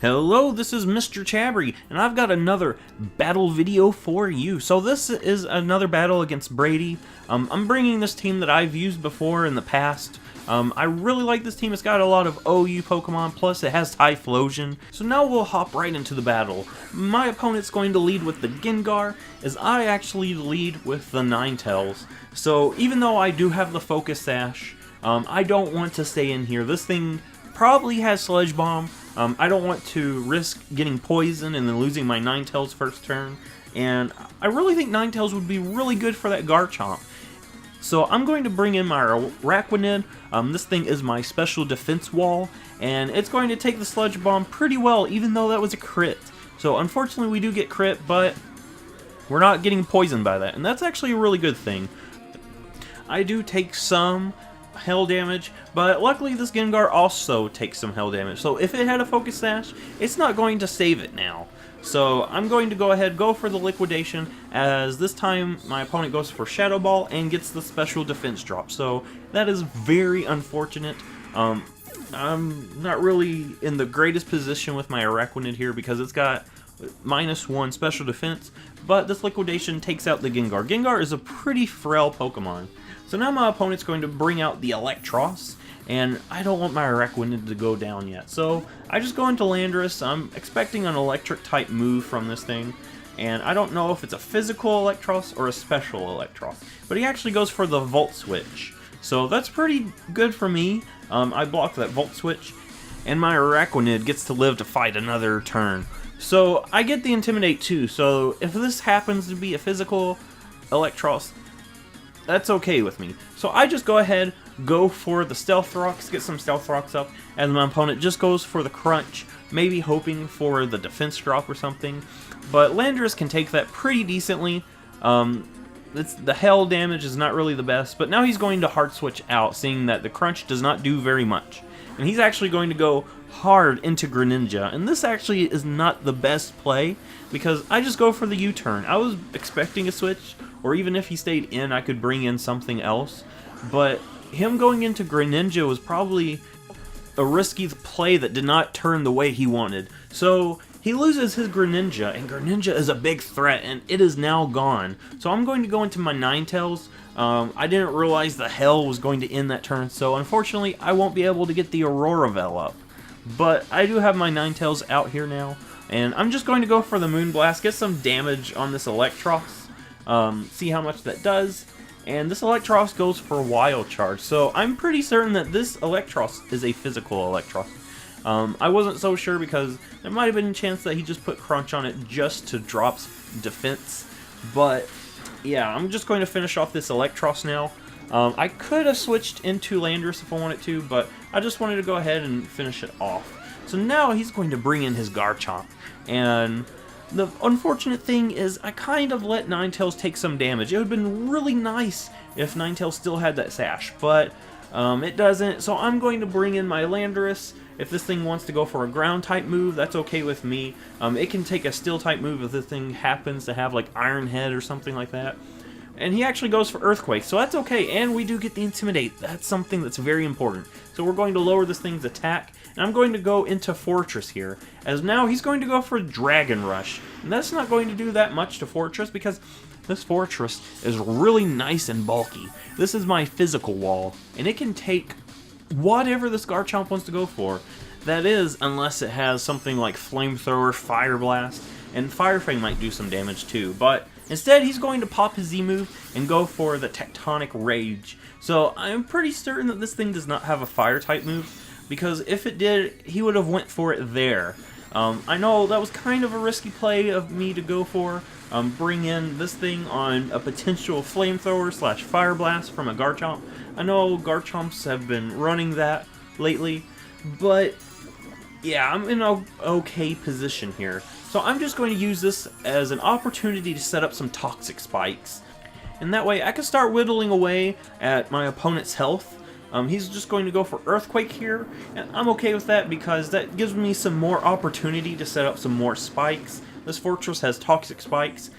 Hello, this is Mr. Chabry, and I've got another battle video for you. So this is another battle against Brady. I'm bringing this team that I've used before in the past. I really like this team. It's got a lot of OU Pokemon, plus it has Typhlosion. So now we'll hop right into the battle. My opponent's going to lead with the Gengar, as I actually lead with the Ninetales. So even though I do have the Focus Sash, I don't want to stay in here. This thing probably has Sludge Bomb. I don't want to risk getting poisoned and then losing my Ninetales first turn. And I really think Ninetales would be really good for that Garchomp. So I'm going to bring in my Araquanid. This thing is my special defense wall, and it's going to take the Sludge Bomb pretty well, even though that was a crit. So unfortunately we do get crit, but we're not getting poisoned by that, and that's actually a really good thing. I do take some hell damage, but luckily this Gengar also takes some hell damage. So if it had a Focus Sash, it's not going to save it now. So I'm going to go for the Liquidation, as this time my opponent goes for Shadow Ball and gets the special defense drop. So that is very unfortunate. I'm not really in the greatest position with my Araquanid here because it's got -1 special defense, but this Liquidation takes out the Gengar. Gengar is a pretty frail Pokemon. So now my opponent's going to bring out the Electros, and I don't want my Araquanid to go down yet. So I just go into Landorus. I'm expecting an electric type move from this thing, and I don't know if it's a physical Electros or a special Electros, but he actually goes for the Volt Switch. So that's pretty good for me. I blocked that Volt Switch, and my Araquanid gets to live to fight another turn. So I get the Intimidate too, so if this happens to be a physical Electros, that's okay with me. So I just go ahead, go for the Stealth Rocks, get some Stealth Rocks up, and my opponent just goes for the Crunch, maybe hoping for the defense drop or something. But Landorus can take that pretty decently. The hell damage is not really the best, but now he's going to hard switch out, seeing that the Crunch does not do very much. And he's actually going to go hard into Greninja, and this actually is not the best play, because I just go for the U-turn. I was expecting a switch, or even if he stayed in, I could bring in something else, but him going into Greninja was probably a risky play that did not turn the way he wanted. So he loses his Greninja, and Greninja is a big threat, and it is now gone. So I'm going to go into my Ninetales. I didn't realize the hell was going to end that turn, so unfortunately I won't be able to get the Aurora Veil up. But I do have my Ninetales out here now, and I'm just going to go for the Moonblast, get some damage on this Electros, see how much that does. And this Electros goes for Wild Charge, so I'm pretty certain that this Electros is a physical Electros. I wasn't so sure because there might have been a chance that he just put Crunch on it just to drop defense, but yeah, I'm just going to finish off this Electros now. I could have switched into Landorus if I wanted to, but I just wanted to go ahead and finish it off. So now he's going to bring in his Garchomp, and the unfortunate thing is I kind of let Ninetales take some damage. It would have been really nice if Ninetales still had that Sash, but it doesn't. So I'm going to bring in my Landorus. If this thing wants to go for a ground type move, that's okay with me. It can take a steel type move if this thing happens to have like Iron Head or something like that. And he actually goes for Earthquake, so that's okay, and we do get the Intimidate. That's something that's very important. So we're going to lower this thing's attack, and I'm going to go into Forretress here, as now he's going to go for Dragon Rush. And that's not going to do that much to Forretress, because this Forretress is really nice and bulky. This is my physical wall, and it can take whatever this Garchomp wants to go for. That is, unless it has something like Flamethrower, Fire Blast, and Fire Fang might do some damage too, but instead, he's going to pop his Z-move and go for the Tectonic Rage. So I'm pretty certain that this thing does not have a Fire-type move, because if it did, he would have went for it there. I know that was kind of a risky play of me to go for, bring in this thing on a potential Flamethrower / Fire Blast from a Garchomp. I know Garchomps have been running that lately, but yeah, I'm in an okay position here. So I'm just going to use this as an opportunity to set up some Toxic Spikes. And that way I can start whittling away at my opponent's health. He's just going to go for Earthquake here, and I'm okay with that because that gives me some more opportunity to set up some more spikes. This Forretress has Toxic Spikes,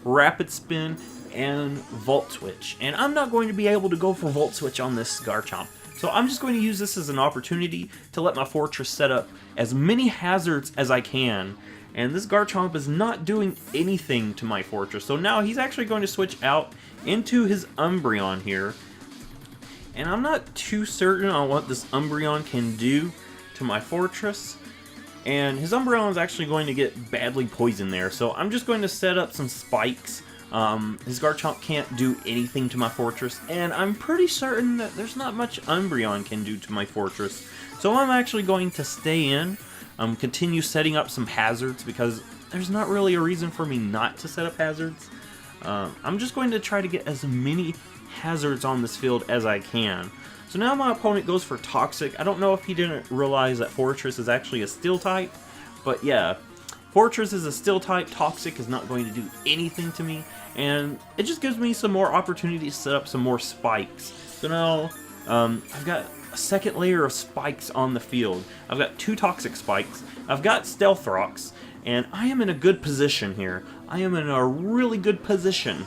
Rapid Spin, and Volt Switch. And I'm not going to be able to go for Volt Switch on this Garchomp, So I'm just going to use this as an opportunity to let my Forretress set up as many hazards as I can. And this Garchomp is not doing anything to my Forretress. So now he's actually going to switch out into his Umbreon here. And I'm not too certain on what this Umbreon can do to my Forretress. And his Umbreon is actually going to get badly poisoned there. So I'm just going to set up some spikes. His Garchomp can't do anything to my Forretress. And I'm pretty certain that there's not much Umbreon can do to my Forretress. So I'm actually going to stay in. Continue setting up some hazards because there's not really a reason for me not to set up hazards. I'm just going to try to get as many hazards on this field as I can. So now my opponent goes for Toxic. I don't know if he didn't realize that Forretress is actually a Steel type, but yeah, Forretress is a Steel type. Toxic is not going to do anything to me, and it just gives me some more opportunity to set up some more spikes. So now I've got a second layer of spikes on the field. I've got 2 Toxic spikes. I've got Stealth Rocks, and I am in a good position here. I am in a really good position.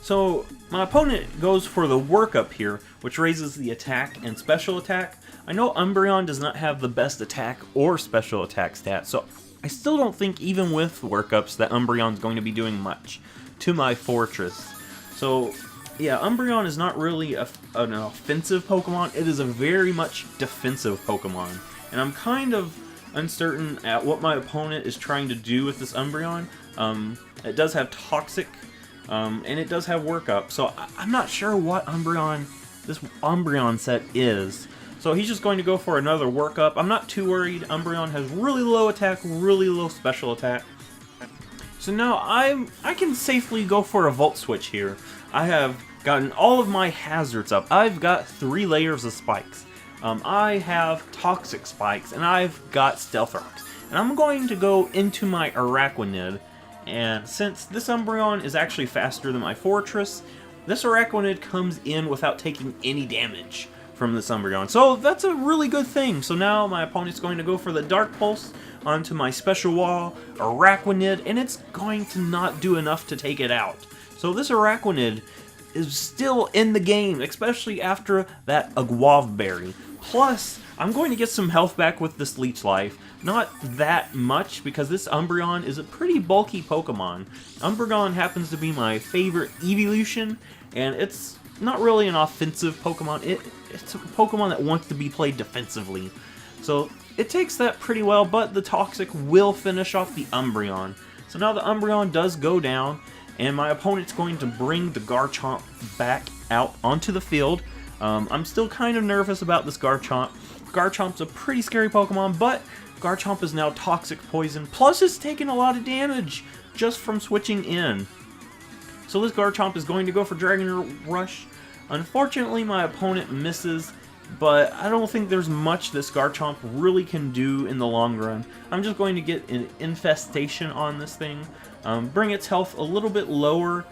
So my opponent goes for the workup here, which raises the attack and special attack. I know Umbreon does not have the best attack or special attack stats, so I still don't think even with workups that Umbreon's going to be doing much to my Forretress. So yeah, Umbreon is not really an offensive Pokemon, it is a very much defensive Pokemon. And I'm kind of uncertain at what my opponent is trying to do with this Umbreon. It does have Toxic, and it does have Workup, so I'm not sure what this Umbreon set is. So he's just going to go for another Workup. I'm not too worried. Umbreon has really low attack, really low special attack. So now I can safely go for a Volt Switch here. I have gotten all of my hazards up. I've got 3 layers of spikes. I have Toxic spikes, and I've got Stealth Rocks. And I'm going to go into my Araquanid, and since this Umbreon is actually faster than my Forretress, this Araquanid comes in without taking any damage from this Umbreon. So that's a really good thing. So now my opponent's going to go for the Dark Pulse onto my Special Wall, Araquanid, and it's going to not do enough to take it out. So this Araquanid is still in the game, especially after that Aguav Berry. Plus, I'm going to get some health back with this Leech Life. Not that much, because this Umbreon is a pretty bulky Pokemon. Umbreon happens to be my favorite evolution, and it's not really an offensive Pokemon. It's a Pokemon that wants to be played defensively. So it takes that pretty well, but the Toxic will finish off the Umbreon. So now the Umbreon does go down, and my opponent's going to bring the Garchomp back out onto the field. I'm still kind of nervous about this Garchomp. Garchomp's a pretty scary Pokemon, but Garchomp is now Toxic Poison, plus it's taken a lot of damage just from switching in. So this Garchomp is going to go for Dragon Rush. Unfortunately, my opponent misses, but I don't think there's much this Garchomp really can do in the long run. I'm just going to get an Infestation on this thing, bring its health a little bit lower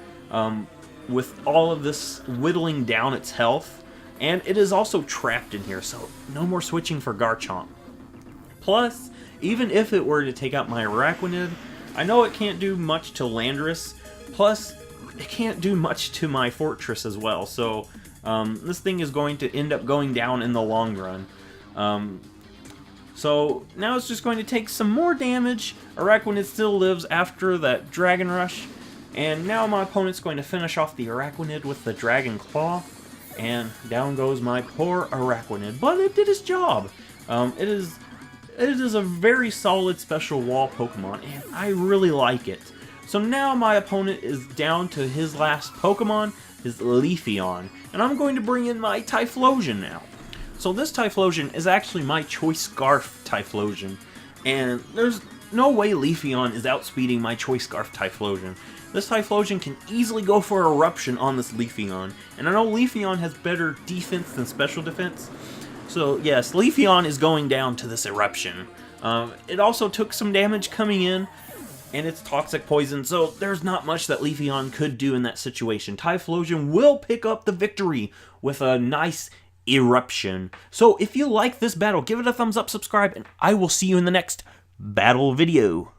with all of this whittling down its health. And it is also trapped in here, so no more switching for Garchomp. Plus, even if it were to take out my Araquanid, I know it can't do much to Landorus, plus it can't do much to my Forretress as well, so this thing is going to end up going down in the long run. So now it's just going to take some more damage. Araquanid still lives after that Dragon Rush, and now my opponent's going to finish off the Araquanid with the Dragon Claw. And down goes my poor Araquanid, but it did its job. It is a very solid Special Wall Pokemon, and I really like it. So now my opponent is down to his last Pokemon, his Leafeon, and I'm going to bring in my Typhlosion now. So this Typhlosion is actually my Choice Scarf Typhlosion, and there's no way Leafeon is outspeeding my Choice Scarf Typhlosion. This Typhlosion can easily go for Eruption on this Leafeon, and I know Leafeon has better defense than special defense, so yes, Leafeon is going down to this Eruption. It also took some damage coming in, and it's Toxic Poison, so there's not much that Leafeon could do in that situation. Typhlosion will pick up the victory with a nice Eruption. So if you like this battle, give it a thumbs up, subscribe, and I will see you in the next battle video.